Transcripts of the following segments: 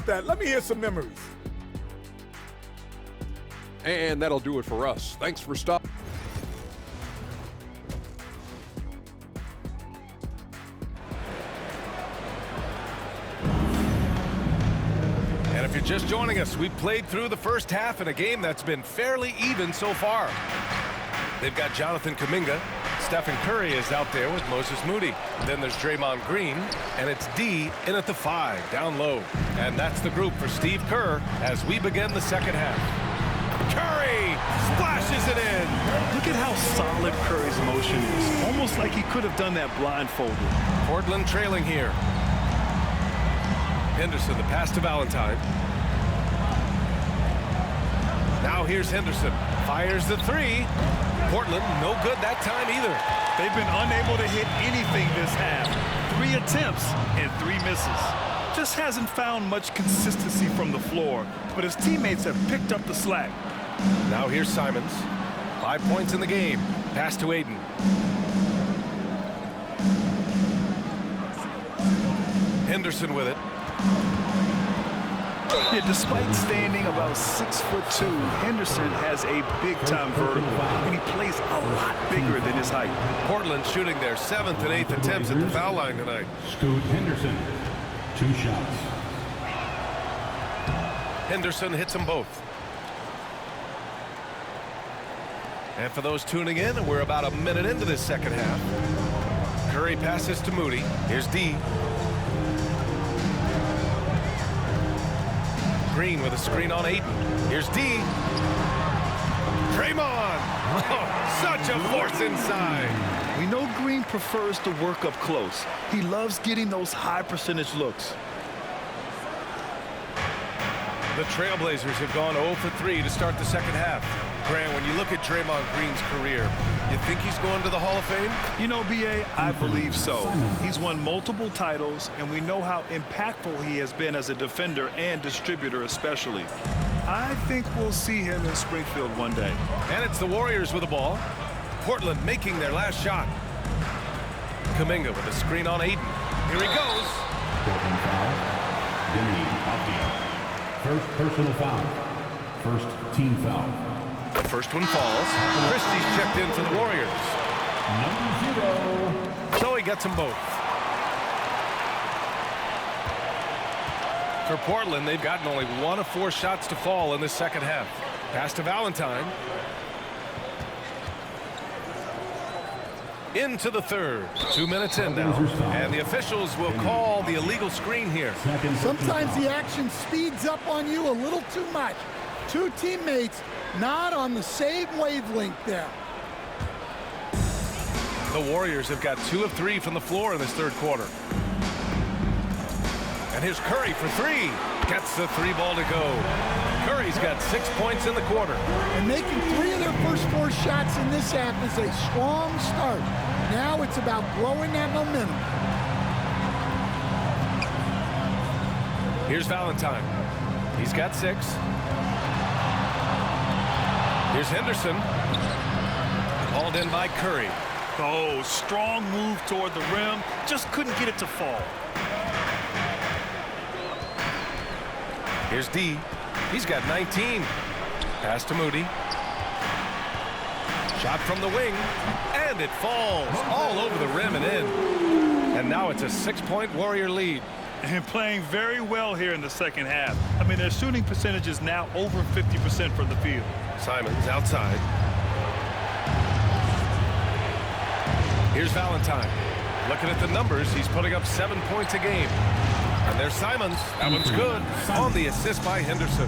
That. Let me hear some memories. And that'll do it for us. Thanks for stopping. And if you're just joining us, we've played through the first half in a game that's been fairly even so far. They've got Jonathan Kuminga. Stephen Curry is out there with Moses Moody. Then there's Draymond Green, and it's D in at the 5, down low. And that's the group for Steve Kerr as we begin the second half. Curry splashes it in. Look at how solid Curry's motion is. Almost like he could have done that blindfolded. Portland trailing here. Henderson, the pass to Valentine. Now here's Henderson. Fires the 3. Portland, no good that time either. They've been unable to hit anything this half. 3 attempts and 3 misses. Just hasn't found much consistency from the floor, but his teammates have picked up the slack. Now here's Simons. 5 points in the game. Pass to Aiden. Henderson with it. Yeah, despite standing about 6'2", Henderson has a big-time vertical, and he plays a lot bigger than his height. Portland shooting their 7th and 8th attempts at the foul line tonight. Scoot Henderson, 2 shots. Henderson hits them both. And for those tuning in, we're about a minute into this second half. Curry passes to Moody. Here's D. Green with a screen on Ayton. Here's D. Draymond. Oh, such a force inside. We know Green prefers to work up close. He loves getting those high percentage looks. The Trailblazers have gone 0 for 3 to start the second half. Grant, when you look at Draymond Green's career, you think he's going to the Hall of Fame? You know, B.A., I believe so. He's won multiple titles, and we know how impactful he has been as a defender and distributor especially. I think we'll see him in Springfield one day. And it's the Warriors with the ball. Portland making their last shot. Kuminga with a screen on Ayton. Here he goes. Portland foul. Demi Avdija. First personal foul. First team foul. The first one falls. Christie's checked in for the Warriors. Number 0. So he gets them both. For Portland, they've gotten only 1 of 4 shots to fall in this second half. Pass to Valentine. Into the third. 2 minutes in now. And the officials will call the illegal screen here. Sometimes the action speeds up on you a little too much. 2 teammates not on the same wavelength there. The Warriors have got 2 of 3 from the floor in this third quarter. And here's Curry for 3. Gets the 3 ball to go. Curry's got 6 points in the quarter. And making 3 of their first 4 shots in this half is a strong start. Now it's about growing that momentum. Here's Valentine. He's got 6. Here's Henderson. Hauled in by Curry. Oh, strong move toward the rim. Just couldn't get it to fall. Here's D. He's got 19. Pass to Moody. Shot from the wing. And it falls all over the rim and in. And now it's a 6-point Warrior lead. And playing very well here in the second half. I mean, their shooting percentage is now over 50% from the field. Simons outside. Here's Valentine. Looking at the numbers, he's putting up 7 points a game. And there's Simons. That one's good. On the assist by Henderson.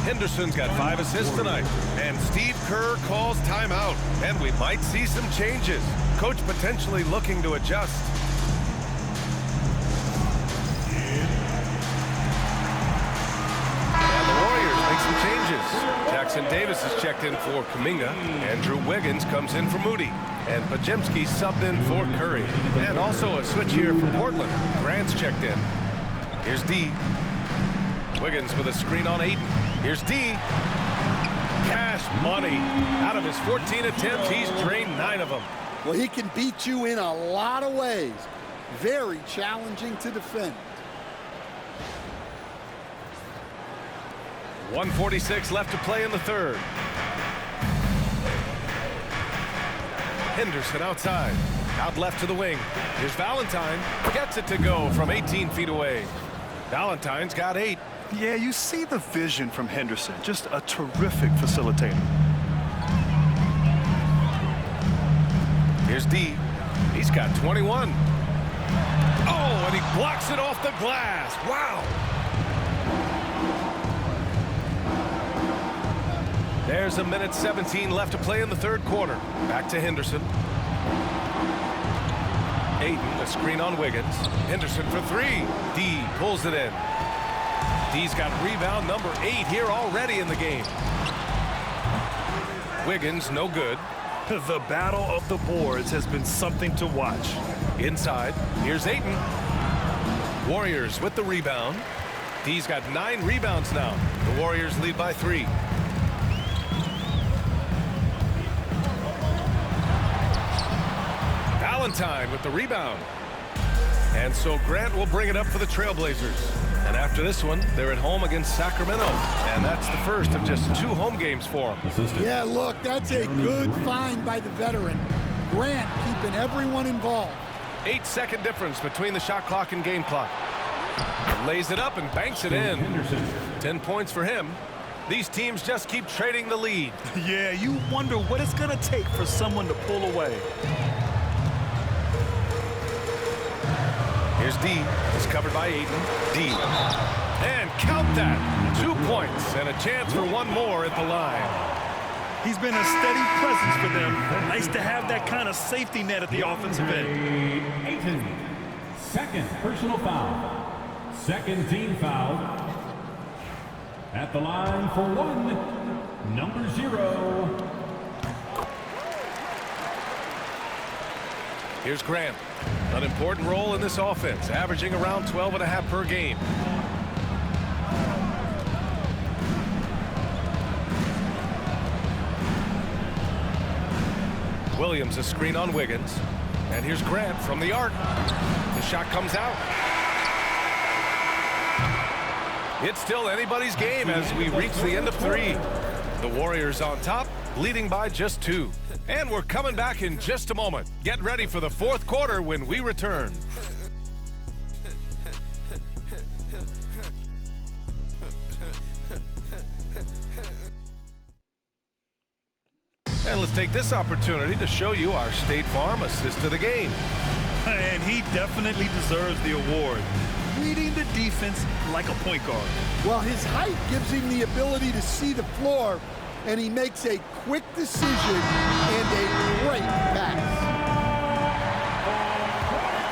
Henderson's got 5 assists tonight. And Steve Kerr calls timeout. And we might see some changes. Coach potentially looking to adjust. And the Warriors make some changes. Jackson Davis is checked in for Kuminga. Andrew Wiggins comes in for Moody. And Podziemski subbed in for Curry. And also a switch here for Portland. Grant's checked in. Here's D. Wiggins with a screen on Ayton. Here's D. Cash money. Out of his 14 attempts, he's drained 9 of them. Well, he can beat you in a lot of ways. Very challenging to defend. 1:46 left to play in the third. Henderson outside. Out left to the wing. Here's Valentine. Gets it to go from 18 feet away. Valentine's got 8. Yeah, you see the vision from Henderson. Just a terrific facilitator. Here's D. He's got 21. Oh, and he blocks it off the glass. Wow. There's a minute 17 left to play in the third quarter. Back to Henderson. Ayton, a screen on Wiggins. Henderson for 3. D pulls it in. D's got rebound number 8 here already in the game. Wiggins, no good. The battle of the boards has been something to watch. Inside, here's Ayton. Warriors with the rebound. D's got 9 rebounds now. The Warriors lead by 3. Valentine with the rebound. And so Grant will bring it up for the Trailblazers. And after this one, they're at home against Sacramento. And that's the first of just 2 home games for them. Yeah, look, that's a good find by the veteran. Grant keeping everyone involved. 8-second difference between the shot clock and game clock. Lays it up and banks it in. 10 points for him. These teams just keep trading the lead. Yeah, you wonder what it's going to take for someone to pull away. Here's D. He's covered by Ayton. D. And count that. 2 points and a chance for one more at the line. He's been a steady presence for them. Nice to have that kind of safety net at the offensive end. Ayton, second personal foul. Second team foul. At the line for 1, number 0. Here's Grant. An important role in this offense, averaging around 12.5 per game. Williams, a screen on Wiggins. And here's Grant from the arc. The shot comes out. It's still anybody's game as we reach the end of 3. The Warriors on top, leading by just 2. And we're coming back in just a moment. Get ready for the fourth quarter when we return. And let's take this opportunity to show you our State Farm assist of the game. And he definitely deserves the award. Leading the defense like a point guard. Well, his height gives him the ability to see the floor, and he makes a quick decision and a great pass.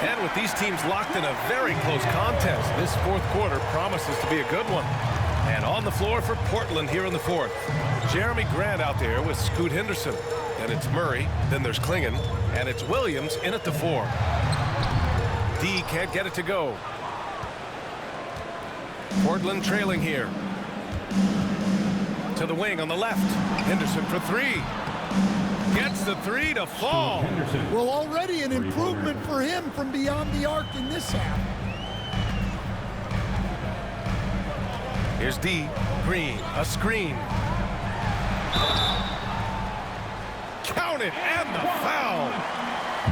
And with these teams locked in a very close contest, this fourth quarter promises to be a good one. And on the floor for Portland here in the fourth. Jeremy Grant out there with Scoot Henderson. Then it's Murray, then there's Klingon, and it's Williams in at the 4. D can't get it to go. Portland trailing here. To the wing on the left. Henderson for 3. Gets the 3 to fall. Well, already an improvement for him from beyond the arc in this half. Here's D. Green, a screen. Count it, and the foul.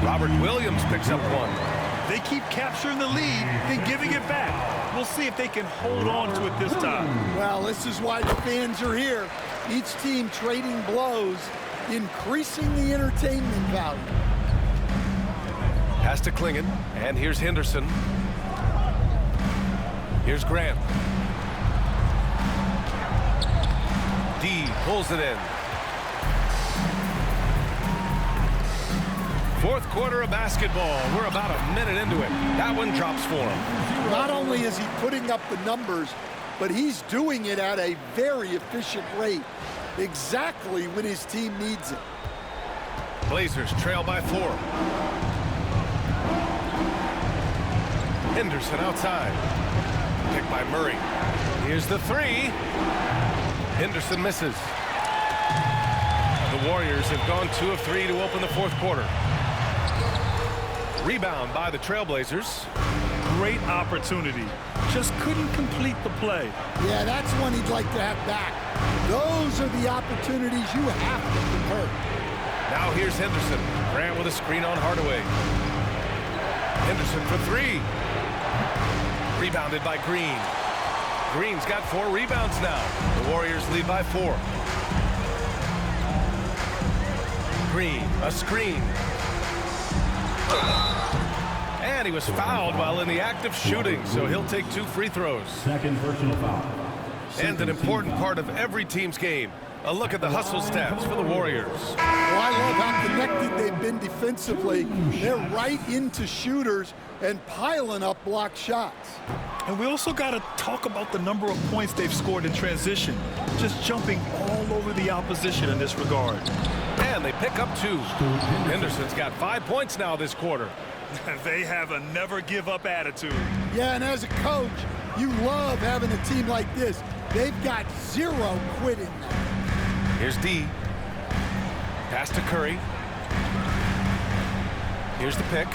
Robert Williams picks up 1. They keep capturing the lead, then giving it back. We'll see if they can hold on to it this time. Well, this is why the fans are here. Each team trading blows, increasing the entertainment value. Pass to Klingon, and here's Henderson. Here's Grant. D pulls it in. Fourth quarter of basketball. We're about a minute into it. That one drops for him. Not only is he putting up the numbers, but he's doing it at a very efficient rate, exactly when his team needs it. Blazers trail by 4. Henderson outside. Picked by Murray. Here's the 3. Henderson misses. The Warriors have gone 2 of 3 to open the fourth quarter. Rebound by the Trailblazers. great opportunity. Just couldn't complete the play. Yeah, that's one he'd like to have back. Those are the opportunities you have to convert. Now here's Henderson. Grant with a screen on Hardaway. Henderson for three. Rebounded by Green. Green's got 4 rebounds now. The Warriors lead by 4. Green, a screen. And he was fouled while in the act of shooting, so he'll take 2 free throws. Second personal foul. And an important part of every team's game. A look at the hustle stats for the Warriors. Well, I love how connected they've been defensively. They're right into shooters and piling up block shots. And we also got to talk about the number of points they've scored in transition. Just jumping all over the opposition in this regard. And they pick up 2. Henderson's got 5 points now this quarter. They have a never-give-up attitude. Yeah, and as a coach, you love having a team like this. They've got 0 quitting now. Here's D. Pass to Curry. Here's the pick.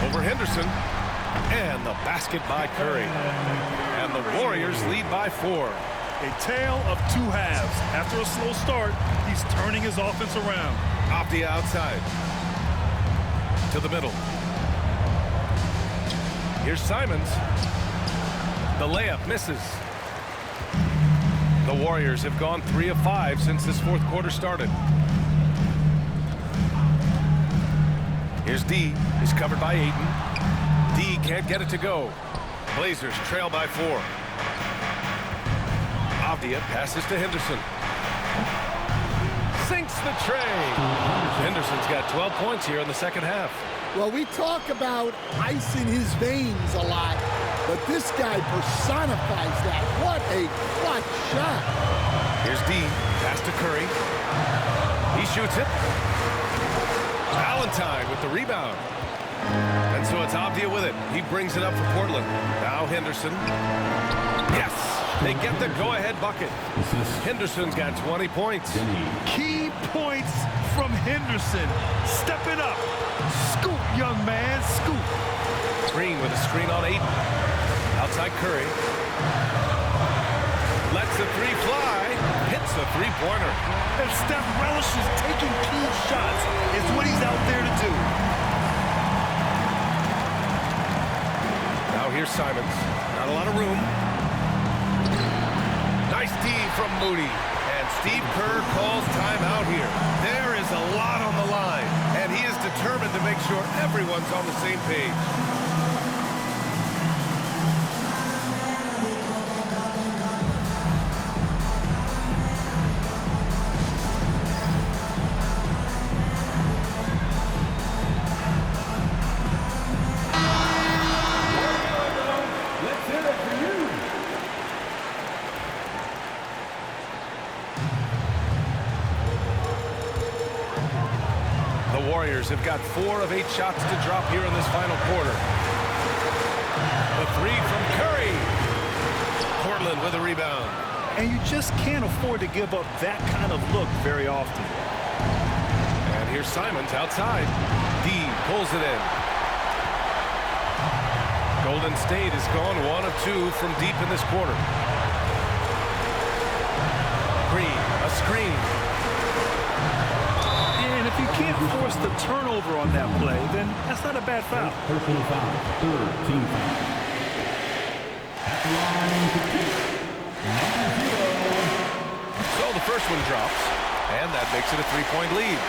Over Henderson. And the basket by Curry. And the Warriors lead by 4. A tale of 2 halves. After a slow start, he's turning his offense around. Off the outside. To the middle. Here's Simons. The layup misses. The Warriors have gone 3 of 5 since this 4th quarter started. Here's D. He's covered by Ayton. D can't get it to go. Blazers trail by 4. Avdia passes to Henderson. Sinks the tray. Henderson's got 12 points here in the second half. Well, we talk about ice in his veins a lot, but this guy personifies that. What a clutch shot. Here's D. Pass to Curry. He shoots it. Valentine with the rebound. And so it's Avdia with it. He brings it up for Portland. Now Henderson. Yes! They get the go-ahead bucket. Henderson's got 20 points. Key points from Henderson. Stepping up. Scoop, young man, scoop. Green with a screen on Ayton. Outside Curry. Lets the 3 fly. Hits the 3-pointer. And Steph relishes taking key shots. It's what he's out there to do. Now here's Simons. Not a lot of room. Nice D from Moody. And Steve Kerr calls timeout here. There is a lot on the line. And he is determined to make sure everyone's on the same page. Warriors have got 4 of 8 shots to drop here in this final quarter. The 3 from Curry. Portland with a rebound. And you just can't afford to give up that kind of look very often. And here's Simons outside. D pulls it in. Golden State has gone 1 of 2 from deep in this quarter. Green, a screen. And if you can't force the turnover on that play, then that's not a bad foul. Personal foul. Third team foul. At the line to kick. So the first one drops, and that makes it a 3-point lead.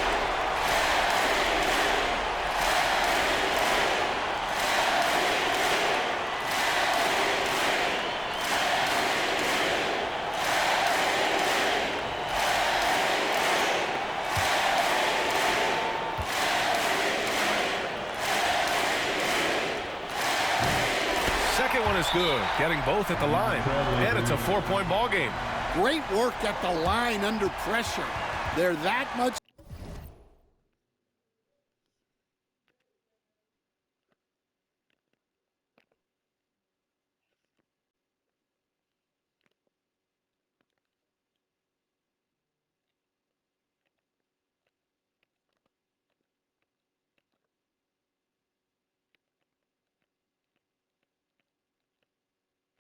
Second one is good, getting both at the line, and it's a 4-point ball game. Great work at the line under pressure. They're that much